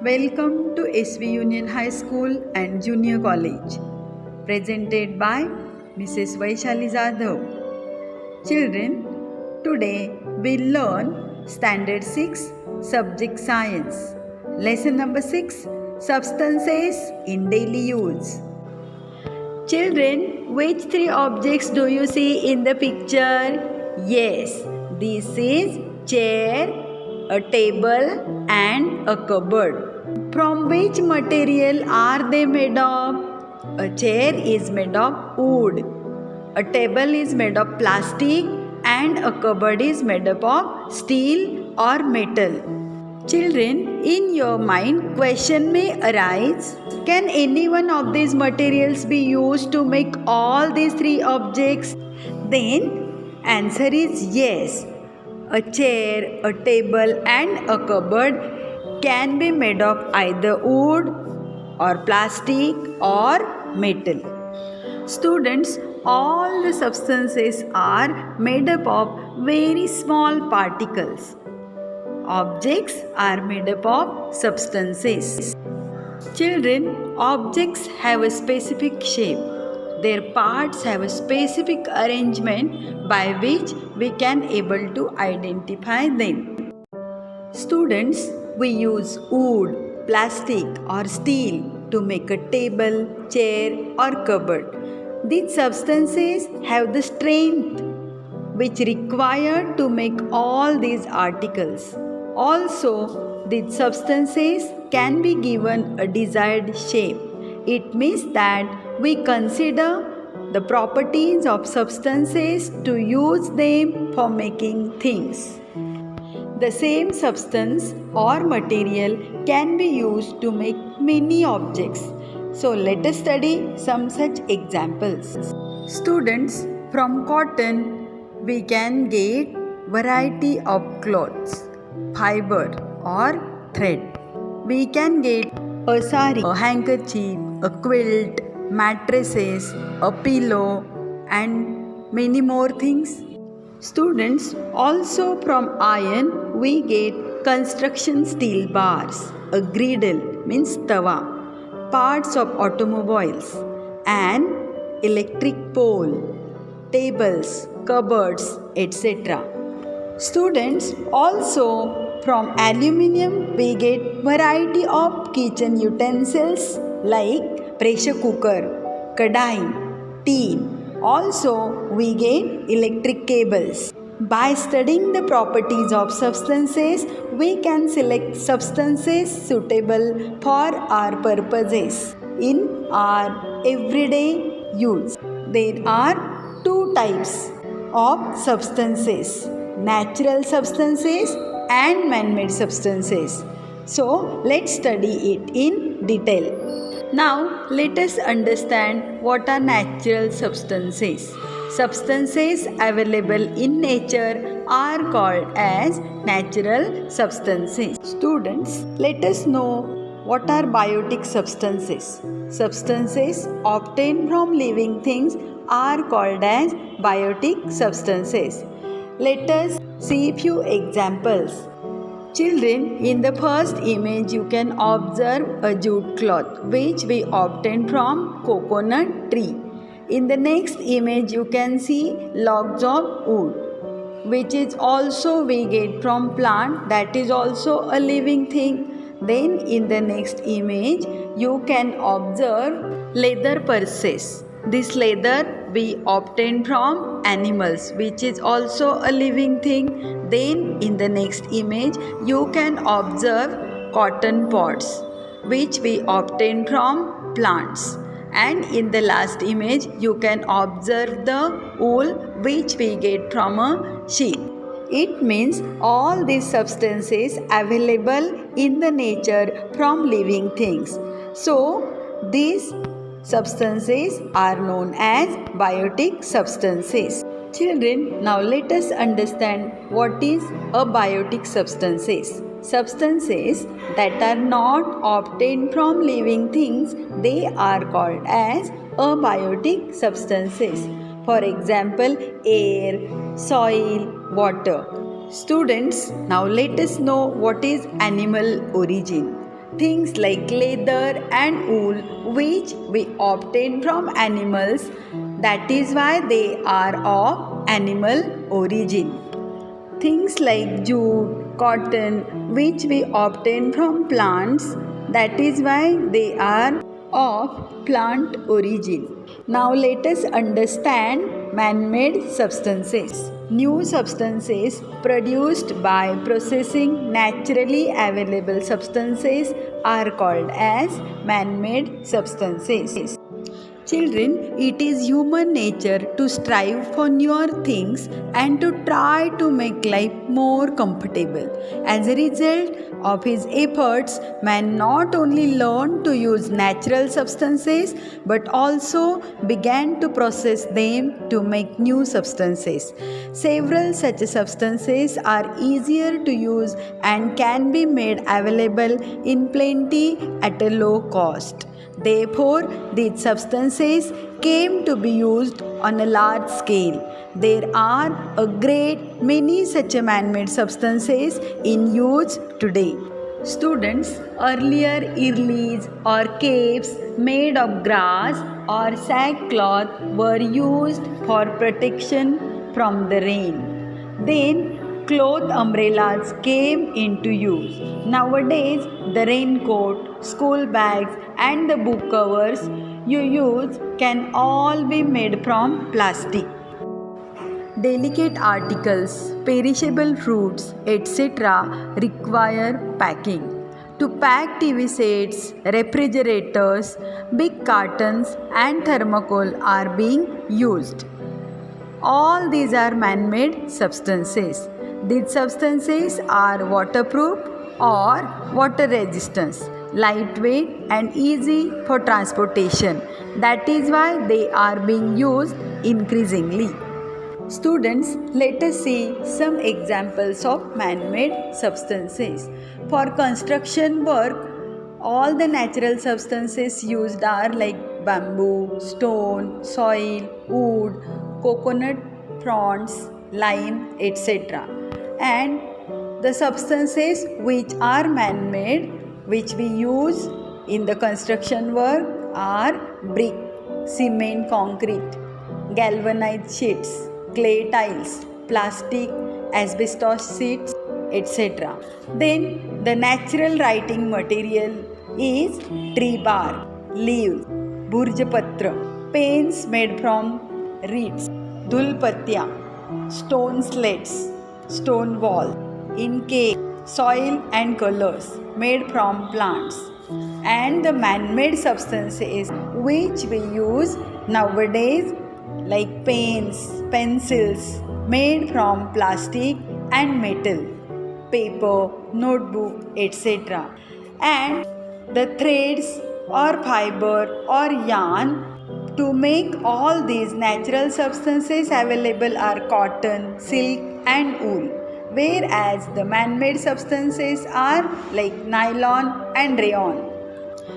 Welcome to SV Union High School and Junior College, presented by Mrs. Vaishali Jadhav. Children, today we'll learn Standard 6, Subject Science. Lesson number 6, Substances in Daily Use. Children, which three objects do you see in the picture? Yes, this is chair, a table and a cupboard. From which material are they made of? A chair is made of wood. A table is made of plastic and a cupboard is made up of steel or metal. Children, in your mind, question may arise. Can any one of these materials be used to make all these three objects? Then, answer is yes. A chair, a table and a cupboard can be made of either wood or plastic or metal. Students, all the substances are made up of very small particles. Objects are made up of substances. Children, objects have a specific shape. Their parts have a specific arrangement by which we can able to identify them. Students, we use wood, plastic or steel to make a table, chair or cupboard. These substances have the strength which required to make all these articles. Also, these substances can be given a desired shape. It means that we consider the properties of substances to use them for making things. The same substance or material can be used to make many objects. So let us study some such examples. Students, from cotton we can get variety of clothes, fiber or thread. We can get a sari, a handkerchief, a quilt, mattresses, a pillow and many more things. Students, also from iron we get construction steel bars, a griddle means tawa, parts of automobiles, an electric pole, tables, cupboards, etc. Students, also from aluminium we get variety of kitchen utensils like pressure cooker, kadai, tin. Also we get electric cables. By studying the properties of substances, we can select substances suitable for our purposes in our everyday use. There are two types of substances: natural substances and man-made substances. So let's study it in detail. Now let us understand what are natural substances. Substances available in nature are called as natural substances. Students, let us know what are biotic substances. Substances obtained from living things are called as biotic substances. Let us see few examples. Children, in the first image you can observe a jute cloth which we obtain from coconut tree. In the next image you can see logs of wood which is also we get from plant, that is also a living thing. Then in the next image you can observe leather purses. This leather we obtain from animals which is also a living thing. Then in the next image you can observe cotton pods which we obtain from plants. And in the last image you can observe the wool which we get from a sheep. It means all these substances available in the nature from living things. So these substances are known as biotic substances. Children, now let us understand what is abiotic substances. Substances that are not obtained from living things, they are called as abiotic substances. For example, air, soil, water. Students, now let us know what is animal origin. things like leather and wool, which we obtain from animals. That is why they are of animal origin. Things like jute, cotton, which we obtain from plants, that is why they are of plant origin. Now let us understand man-made substances. New substances produced by processing naturally available substances are called as man-made substances. Children, it is human nature to strive for newer things and to try to make life more comfortable. As a result of his efforts, man not only learned to use natural substances but also began to process them to make new substances. Several such substances are easier to use and can be made available in plenty at a low cost. Therefore, these substances came to be used on a large scale. There are a great many such man-made substances in use today. Students, earlier irlis or capes made of grass or sackcloth were used for protection from the rain. Then cloth umbrellas came into use. Nowadays, the raincoat, school bags, and the book covers you use can all be made from plastic. Delicate articles, perishable fruits, etc. require packing. To pack TV sets, refrigerators, big cartons, and thermocol are being used. All these are man-made substances. These substances are waterproof or water resistance, lightweight and easy for transportation. That is why they are being used increasingly. Students, let us see some examples of man-made substances. For construction work, all the natural substances used are like bamboo, stone, soil, wood, coconut fronds, lime, etc. And the substances which are man-made, which we use in the construction work are brick, cement, concrete, galvanized sheets, clay tiles, plastic, asbestos sheets, etc. Then the natural writing material is tree bark, leaves, burjapatra, pens made from reeds, dhulpatya, stone slates, stone walls, in cave, soil and colors made from plants, and the man-made substances which we use nowadays like pens, pencils made from plastic and metal, paper, notebook, etc. And the threads or fiber or yarn to make all these natural substances available are cotton, silk and wool, whereas the man-made substances are like nylon and rayon.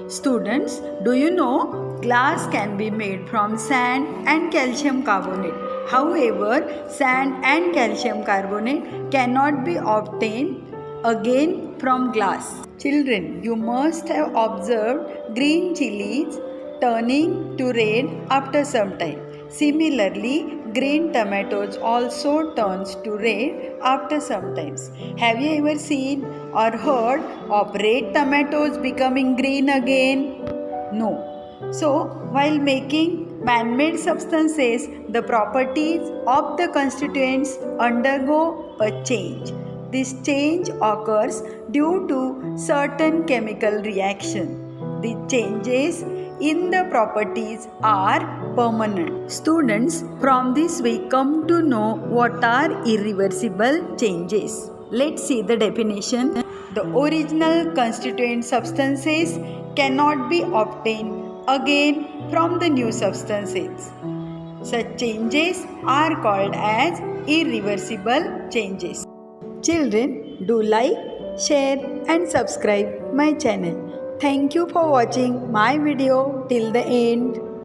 Students, do you know glass can be made from sand and calcium carbonate? However, sand and calcium carbonate cannot be obtained again from glass. Children, you must have observed green chilies turning to red after some time. Similarly, green tomatoes also turns to red after some time. Have you ever seen or heard of red tomatoes becoming green again? No. So, while making man-made substances, the properties of the constituents undergo a change. This change occurs due to certain chemical reaction. The changes in the properties are permanent. Students, from this we come to know what are irreversible changes. Let's see the definition. The original constituent substances cannot be obtained again from the new substances. Such changes are called as irreversible changes. Children, do like, share and subscribe my channel. Thank you for watching my video till the end.